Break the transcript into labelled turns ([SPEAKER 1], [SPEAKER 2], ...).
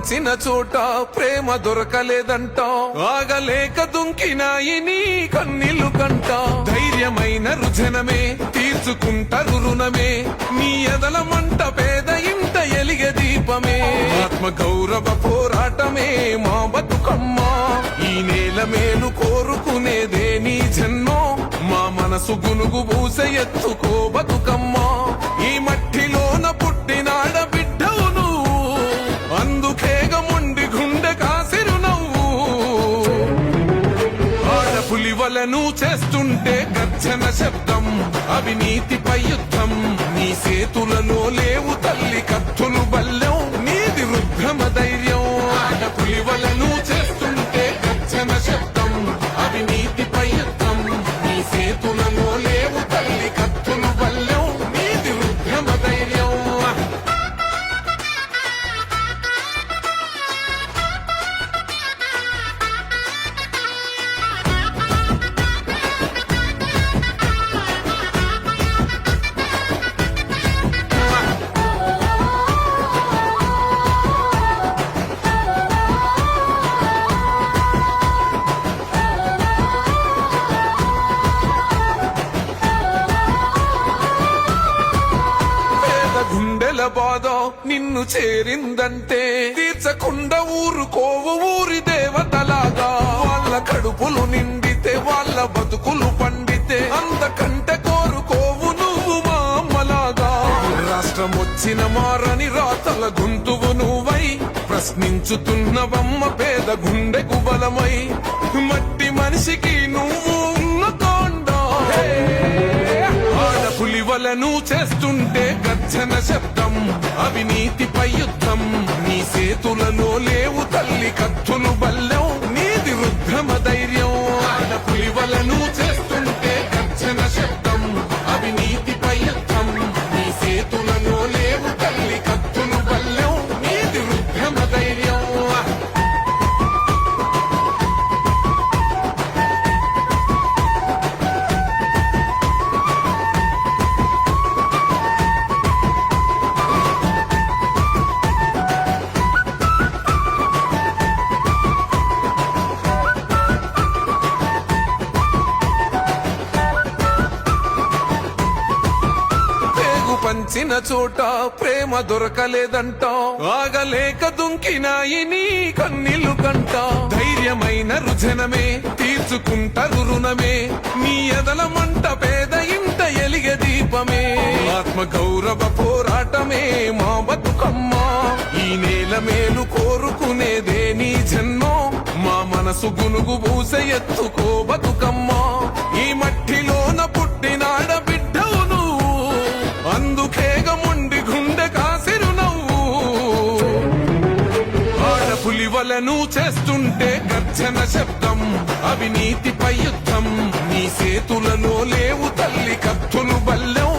[SPEAKER 1] పంచిన చోట ప్రేమ దొరకలేదంట, ఆగలేక దుంకినాయి నీ కన్నీళ్లు కంట. ధైర్యమైన రుజనమే తీర్చుకుంటారు రుణమే, నీ ఎదల మంట పేద ఇంట ఎలిగే దీపమే. ఆత్మ గౌరవ పోరాటమే మా బతుకమ్మ, ఈ నేల మేలు కోరుకునేదే నీ జన్మో. మా మనసు గునుగు పూస ఎత్తుకో బతుకమ్మ, ఈ మట్టిలోన పుట్టినాడ బిడ్డవు నువ్వు, అందుకేగ మొండి గుండె కాసిరు నవ్వు. ఆడపులివలను చేస్తుంటే గర్జన శబ్దం, అవినీతిపై యుద్ధం, నీ సేతులలో లేవు తల్లి కత్తులు బల్లెం, నీది రుద్రమ ధైర్యం. ఆడపులివలను చేస్తుంటే గర్జన శబ్దం, అవినీతిపై యుద్ధం, నీ సేతులలో లేవు తల్లి కత్తులు బల్లెం, నీది రుద్రమ ధైర్యం. గుండెల బాధ నిన్ను చేరిందంటే తీర్చకుండా ఊరుకోవు ఊరి దేవతలాగా. వాళ్ళ కడుపులు నిండితే వాళ్ళ బతుకులు పండితే అంతకంటే కోరుకోవు నువ్వు మా అమ్మలాగా. రాష్ట్రం వచ్చిన మారని రాతల గొంతువు నువ్వై, ప్రశ్నించుతున్నవమ్మ పేద గుండెకు బలమై. మట్టి మనిషికి నువ్వు ఉన్న తోండ, ఆడపులివలను చేస్తుంటే గర్జన శబ్దం, అవినీతిపై యుద్ధం, నీ సేతులలో లేవు తల్లి కత్తులు బల్లెం, నీది రుద్రమ ధైర్యం. ఆడపులివలను చేస్తుంటే గర్జన శబ్దం, అవినీతిపై యుద్ధం, నీ సేతులలో లేవు తల్లి కత్తులు బల్లెం, నీది రుద్రమ ధైర్యం. పంచిన చోట ప్రేమ దొరకలేదంట, ఆగలేక దుంకినాయి నీ కన్నీళ్లు కంట. ధైర్యమైన రుజనమే తీర్చుకుంటారు రుణమే, నీ ఎదల మంట పేద ఇంట ఎలిగే దీపమే. ఆత్మ గౌరవ పోరాటమే మా బతుకమ్మ, ఈ నేల మేలు కోరుకునేదే నీ జన్మో. మా మనసు గునుగు పూస ఎత్తుకో బతుకమ్మ, ఈ మట్టిలోన పుట్టినాడ బిడ్డవు నువ్వు, అందుకేగ మొండి గుండె కాసిరు నవ్వు. ఆడపులివలను చేస్తుంటే గర్జన శబ్దం, అవినీతిపై యుద్ధం, నీ సేతులలో లేవు తల్లి కత్తులు బల్లెం,